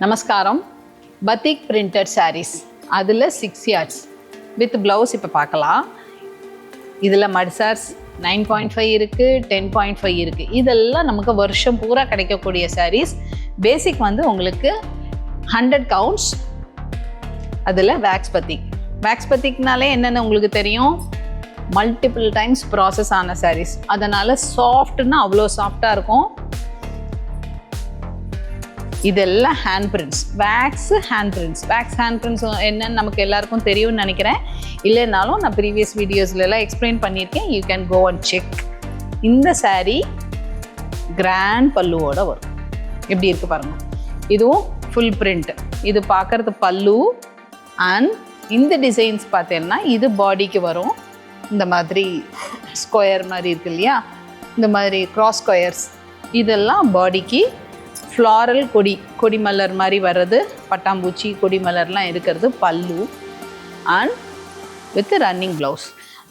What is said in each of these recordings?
நமஸ்காரம். பத்திக் பிரிண்டட் சாரீஸ் அதில் 6 yards with blouse இப்போ பார்க்கலாம். இதில் மட்சார்ஸ் 9.5 இருக்குது, 10.5 இருக்குது. இதெல்லாம் நமக்கு வருஷம் பூரா கிடைக்கக்கூடிய சாரீஸ். பேசிக் வந்து உங்களுக்கு 100 கவுண்ட்ஸ். அதில் வேக்ஸ் பத்திக். வேக்ஸ் பத்திக்னாலே என்னென்ன உங்களுக்கு தெரியும், மல்டிபிள் டைம்ஸ் ப்ராசஸ் ஆன சாரீஸ். அதனால் சாஃப்ட்னா அவ்வளோ சாஃப்டாக இருக்கும். இதெல்லாம் hand prints, wax hand prints. Wax hand prints என்னன்னு நமக்கு எல்லாருக்கும் தெரியும்னு நினைக்கிறேன். இல்லைனாலும் நான் ப்ரீவியஸ் வீடியோஸ்லாம் எக்ஸ்பிளைன் பண்ணியிருக்கேன். You can go and check. இந்த சாரீ கிராண்ட் பல்லுவோட வரும். எப்படி இருக்குது பாருங்கள். இதுவும் ஃபுல் பிரிண்ட். இது பார்க்குறது பல்லு. அண்ட் இந்த டிசைன்ஸ் பார்த்தீங்கன்னா இது பாடிக்கு வரும். இந்த மாதிரி ஸ்கொயர் மாதிரி இருக்கு இல்லையா, இந்த மாதிரி கிராஸ் ஸ்கொயர்ஸ். இதெல்லாம் பாடிக்கு. ஃப்ளாரல் கொடி மலர் மாதிரி வர்றது, பட்டாம்பூச்சி கொடி மலர்லாம் இருக்கிறது பல்லு. And with running blouse.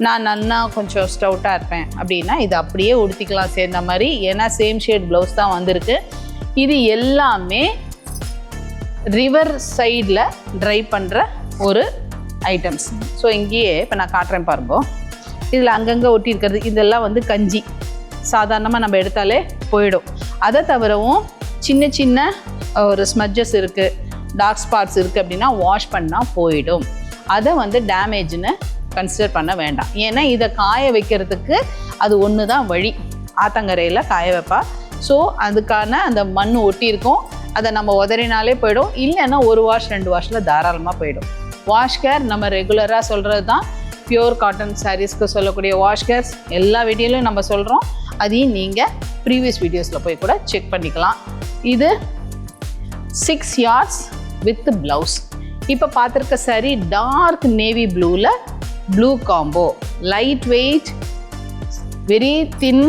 நான் நன்னா கொஞ்சம் ஸ்டவுட்டாக இருப்பேன் அப்படின்னா இது அப்படியே உடுத்திக்கலாம் சேர்ந்த மாதிரி. ஏன்னா சேம் ஷேட் ப்ளவுஸ் தான் வந்திருக்கு. இது எல்லாமே ரிவர் சைடில் ட்ரை பண்ணுற ஒரு ஐட்டம்ஸ். ஸோ இங்கேயே இப்போ நான் காட்டுறேன் பாருங்க. இதில் அங்கங்கே ஒட்டி இருக்கிறது இதெல்லாம் வந்து கஞ்சி. சாதாரணமாக நம்ம எடுத்தாலே போயிடும். அதை தவிரவும் சின்ன சின்ன ஒரு ஸ்மட்ஜஸ் இருக்குது, டார்க் ஸ்பாட்ஸ் இருக்குது அப்படின்னா வாஷ் பண்ணால் போயிடும். அதை வந்து டேமேஜ்னு கன்சிடர் பண்ண வேண்டாம். ஏன்னா இதை காய வைக்கிறதுக்கு அது ஒன்று தான் வழி. ஆத்தங்கரையில் காய வைப்பா. ஸோ அதுக்கான அந்த மண் ஒட்டி இருக்கும். அதை நம்ம உதறினாலே போயிடும். இல்லைன்னா 1 வாஷ் 2 வாஷில் தாராளமாக போயிடும். வாஷ் கேர் நம்ம ரெகுலராக சொல்கிறது தான். பியூர் காட்டன் சாரீஸ்க்கு சொல்லக்கூடிய வாஷ் கேர்ஸ் எல்லா வீடியோலையும் நம்ம சொல்கிறோம். அதையும் நீங்கள் ப்ரீவியஸ் வீடியோஸில் போய் கூட செக் பண்ணிக்கலாம். இது 6 yards வித் ப்ளவுஸ். இப்போ பார்த்துருக்க சாரீ டார்க் நேவி ப்ளூவில் blue combo, light weight, very thin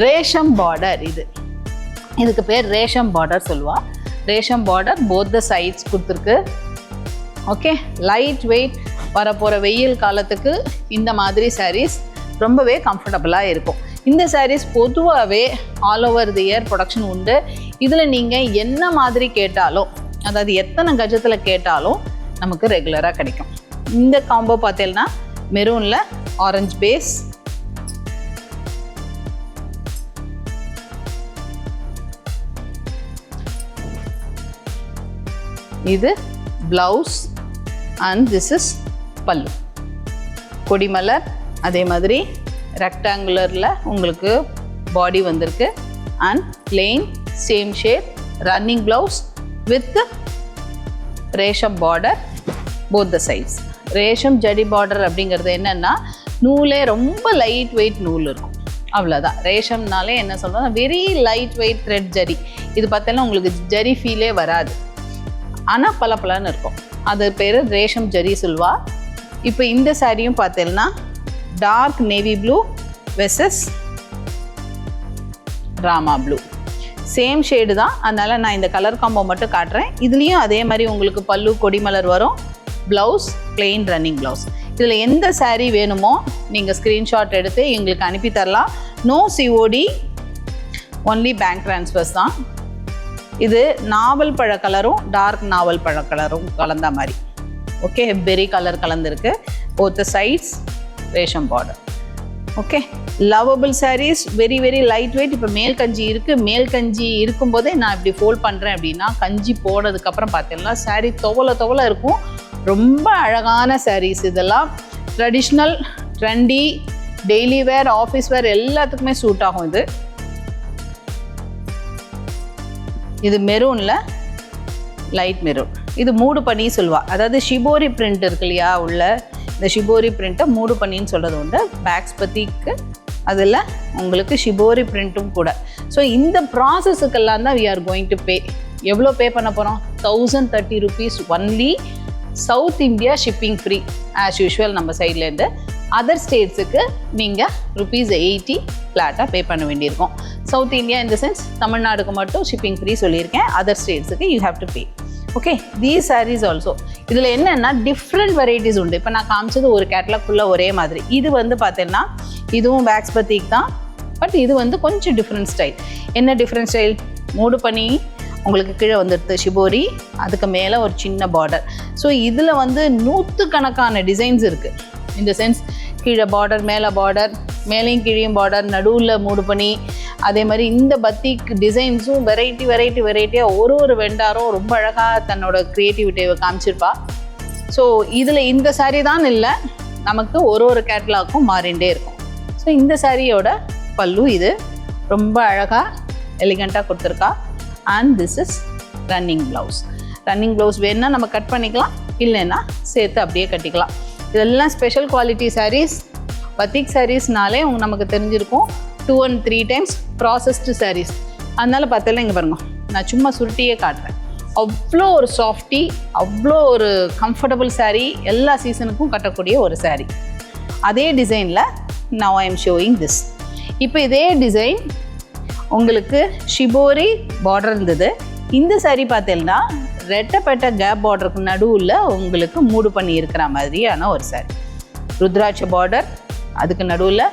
resham border. இதுக்கு பேர் ரேஷம் பார்டர் சொல்லுவா. Resham border both the sides கொடுத்துருக்கு. Okay, light weight. வரப்போகிற வெயில் காலத்துக்கு இந்த மாதிரி சாரீஸ் ரொம்பவே கம்ஃபர்டபுளாக இருக்கும். இந்த சாரீஸ் பொதுவாகவே all over the year production உண்டு. இதில் நீங்கள் என்ன மாதிரி கேட்டாலும், அதாவது எத்தனை கஜத்தில் கேட்டாலும் நமக்கு ரெகுலராக கிடைக்கும். இந்த காம்போ பார்த்தீங்கன்னா மெரூனில் ஆரஞ்சு பேஸ், இது blouse and this is pallu. கொடிமலர் அதே மாதிரி ரெக்டாங்குலரில் உங்களுக்கு பாடி வந்திருக்கு. And plain same shade running blouse with resham border both the sides. Resham ஜடி பார்டர் அப்படிங்கிறது என்னென்னா நூலே ரொம்ப லைட் வெயிட் நூல் இருக்கும், அவ்வளோதான். ரேஷம்னாலே என்ன சொல்கிறோம், very light wait thread zari. இது பார்த்தீங்கன்னா உங்களுக்கு ஜரி ஃபீலே வராது, ஆனால் பலன்னு இருக்கும். அது பேர் ரேஷம் ஜரி சொல்வா. இப்போ இந்த சாரியும் பார்த்தீங்கன்னா dark navy blue versus Rama blue. Same shade தான். அதனால் நான் இந்த கலர் காம்போ மட்டும் காட்டுறேன். இதுலேயும் அதே மாதிரி உங்களுக்கு பல்லு கொடிமலர் வரும். Blouse plain running blouse. இதில் எந்த சாரீ வேணுமோ நீங்கள் ஸ்க்ரீன்ஷாட் எடுத்து எங்களுக்கு அனுப்பி தரலாம். No COD, only bank transfers தான். இது நாவல் பழ கலரும் டார்க் நாவல் பழ கலரும் கலந்த மாதிரி. ஓகே, பெரி கலர் கலந்துருக்கு. Both the sides resham border. Okay, lovable saris, very very light weight. இப்போ மேல் கஞ்சி இருக்குது. மேல் கஞ்சி இருக்கும்போதே நான் இப்படி ஃபோல்ட் பண்ணுறேன் அப்படின்னா கஞ்சி போனதுக்கப்புறம் பார்த்தீங்கன்னா சாரீ துவல இருக்கும். ரொம்ப அழகான சாரீஸ். இதெல்லாம் ட்ரெடிஷ்னல், ட்ரெண்டி, டெய்லி வேர், ஆஃபீஸ் வேர் எல்லாத்துக்குமே சூட் ஆகும். இது மெரூனில் லைட் மெரூன். இது மூடு பண்ணி சொல்லுவா. அதாவது ஷிபோரி பிரிண்ட் இருக்கு இல்லையா, உள்ள இந்த ஷிபோரி பிரிண்ட்டை மூடு பண்ணின்னு சொல்கிறது உண்டு. பேக்ஸ் பற்றிக்கு அதில் உங்களுக்கு ஷிபோரி பிரிண்ட்டும் கூட. ஸோ இந்த ப்ராசஸுக்கெல்லாம் தான் we are going to pay. எவ்வளோ பே பண்ண போகிறோம்? 1030 rupees only. South India shipping free as usual நம்ம சைட்லேருந்து. அதர் ஸ்டேட்ஸுக்கு நீங்கள் ₹80 ஃப்ளாட்டாக பே பண்ண வேண்டியிருக்கும். சவுத் இந்தியா இந்த சென்ஸ் தமிழ்நாடுக்கு மட்டும் ஷிப்பிங் ஃப்ரீ சொல்லியிருக்கேன். அதர் ஸ்டேட்ஸுக்கு you have to pay. Okay, these saris also. இதில் என்னென்னா டிஃப்ரெண்ட் வெரைட்டிஸ் உண்டு. இப்போ நான் காமிச்சது ஒரு கேட்லாக் ஃபுல்லாக ஒரே மாதிரி. இது வந்து பார்த்தீங்கன்னா இதுவும் வேக்ஸ் பத்திக் தான். பட் இது வந்து கொஞ்சம் டிஃப்ரெண்ட் ஸ்டைல். என்ன டிஃப்ரெண்ட் ஸ்டைல்? மூடு பண்ணி உங்களுக்கு கீழே வந்துடுது ஷிபோரி, அதுக்கு மேலே ஒரு சின்ன பார்டர். ஸோ இதில் வந்து 100கணக்கான டிசைன்ஸ் இருக்குது. இந்த சென்ஸ் கீழே பார்டர், மேலே பார்டர், மேலேயும் கீழேயும் பார்டர், நடுவில் மூடு பண்ணி, அதே மாதிரி இந்த பத்திக் டிசைன்ஸும் வெரைட்டியாக ஒரு வெண்டாரும் ரொம்ப அழகாக தன்னோட க்ரியேட்டிவிட்டியை காமிச்சிருப்பா. ஸோ இதில் இந்த சாரீ தான் இல்லை, நமக்கு ஒரு கேட்லாக்கும் மாறிண்டே இருக்கும். ஸோ இந்த சாரியோட பல்லு இது ரொம்ப அழகாக எலிகண்ட்டாக கொடுத்துருக்கா. And this is running blouse. Running blouse வேணுன்னா நம்ம கட் பண்ணிக்கலாம், இல்லைன்னா சேர்த்து அப்படியே கட்டிக்கலாம். இதெல்லாம் ஸ்பெஷல் குவாலிட்டி சாரீஸ். பத்திக் சாரீஸ்னாலே நமக்கு தெரிஞ்சிருக்கும் 2 and 3 times ப்ராசஸ்டு சாரீஸ். அதனால் பார்த்தல இங்கே பாருங்க, நான் சும்மா சுருட்டியே காட்டுறேன். அவ்வளோ ஒரு சாஃப்டி, அவ்வளோ ஒரு கம்ஃபர்டபுள் சாரீ, எல்லா சீசனுக்கும் கட்டக்கூடிய ஒரு சாரீ. அதே டிசைனில் now I am showing this. இப்போ இதே டிசைன் உங்களுக்கு ஷிபோரி பார்டர் இருந்தது. இந்த சாரீ பார்த்தீங்கன்னா ரெட்டப்பட்ட கேப் பார்டருக்கு நடுவில் உங்களுக்கு மூடு பண்ணி இருக்கிற மாதிரியான ஒரு சாரீ. ருத்ராட்ச பார்டர், அதுக்கு நடுவில்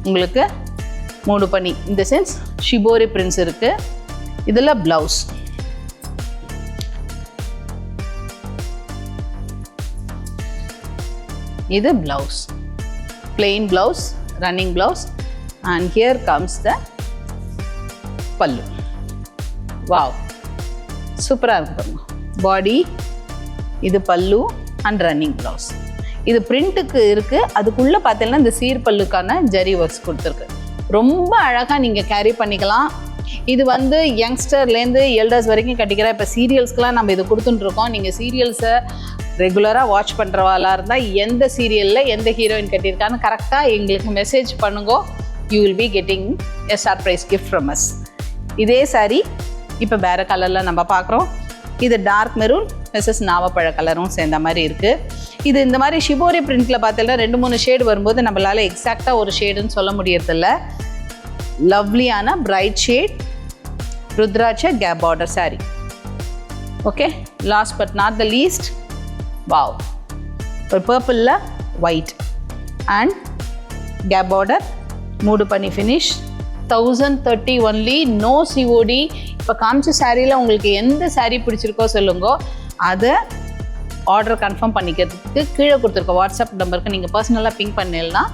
உங்களுக்கு மூடு பண்ணி, இந்த சென்ஸ் ஷிபோரி பிரின்ஸ் இருக்குது. இதில் ப்ளவுஸ், இது blouse, plain blouse, running blouse, and here comes the pallu. Wow, சூப்பராக இருக்கு பாருங்க. பாடி, இது பல்லு அண்ட் ரன்னிங் ப்ளவுஸ். இது பிரிண்ட்டுக்கு இருக்குது. அதுக்குள்ளே பார்த்தீங்கன்னா இந்த சீர்பல்லுக்கான ஜரி ஒர்க்ஸ் கொடுத்துருக்கு. ரொம்ப அழகாக நீங்கள் கேரி பண்ணிக்கலாம். இது வந்து யங்ஸ்டர்லேருந்து எல்டர்ஸ் வரைக்கும் கட்டிக்கிற, இப்போ சீரியல்ஸ்க்கெலாம் நம்ம இது கொடுத்துட்டுருக்கோம். நீங்கள் சீரியல்ஸை ரெகுலராக வாட்ச் பண்ணுறவாளாக இருந்தால் எந்த சீரியலில் எந்த ஹீரோயின் கட்டியிருக்கான்னு கரெக்டாக எங்களுக்கு மெசேஜ் பண்ணுங்கோ. You will be getting a surprise gift from us. இதே சாரி இப்போ வேறு கலரில் நம்ம பார்க்குறோம். இது டார்க் மெரூன் மிஸ்ஸஸ் நாவப்பழ கலரும் சேர்ந்த மாதிரி இருக்குது. இது இந்த மாதிரி ஷிபோரி பிரிண்டில் பார்த்தீங்கன்னா 2-3 ஷேடு வரும்போது நம்மளால் எக்ஸாக்டாக ஒரு ஷேடுன்னு சொல்ல முடியறதில்ல. லவ்லியான bright shade rudraksha gap border sari. Okay, last but not the least, wow, ஒரு பர்பிளில் ஒயிட் அண்ட் கேப் பார்டர், மூடு பண்ணி ஃபினிஷ். 1030 only, no COD. இப்போ காமிச்ச சாரியில் உங்களுக்கு எந்த சாரீ பிடிச்சிருக்கோ சொல்லுங்கோ, அதை ஆர்டர் கன்ஃபார்ம் பண்ணிக்கிறதுக்கு கீழே கொடுத்துருக்க வாட்ஸ்அப் நம்பருக்கு நீங்கள் பர்சனலாக பிங்க் பண்ணிடலாம்.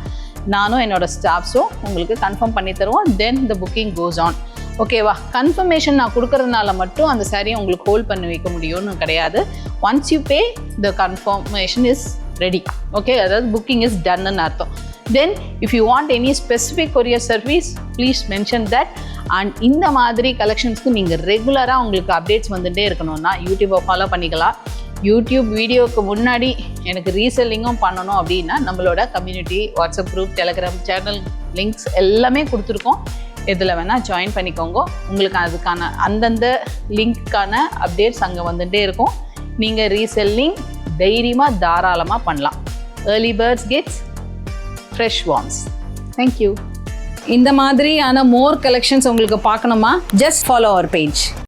நானும் என்னோடய ஸ்டாஃப்ஸும் உங்களுக்கு கன்ஃபார்ம் பண்ணி தருவோம். தென் த புக்கிங் கோஸ் ஆன். ஓகேவா? கன்ஃபர்மேஷன் நான் கொடுக்கறதுனால மட்டும் அந்த சாரியை உங்களுக்கு ஹோல்ட் பண்ணி வைக்க முடியும்னு கிடையாது. Once you pay the confirmation is ready. Okay, அதாவது புக்கிங் இஸ் டன்னு அர்த்தம். தென் if you want any specific courier service please mention that. And இந்த மாதிரி கலெக்ஷன்ஸ்க்கு நீங்கள் ரெகுலராக உங்களுக்கு அப்டேட்ஸ் வந்துகிட்டே இருக்கணும்னா யூடியூப்பை ஃபாலோ பண்ணிக்கலாம். யூடியூப் வீடியோவுக்கு முன்னாடி எனக்கு ரீசெல்லிங்கும் பண்ணணும் அப்படின்னா நம்மளோட community WhatsApp group, Telegram channel links எல்லாமே கொடுத்துருக்கோம். இதில் வேணால் ஜாயின் பண்ணிக்கோங்க. உங்களுக்கு அதுக்கான அந்தந்த லிங்க்கான அப்டேட்ஸ் அங்கே வந்துகிட்டே இருக்கும். நீங்கள் ரீசெல்லிங் தைரியமாக தாராளமாக பண்ணலாம். Early birds gets fresh worms. Thank you. இந்த மாதிரியான மோர் கலெக்ஷன்ஸ் உங்களுக்கு பார்க்கணுமா? Just follow our page.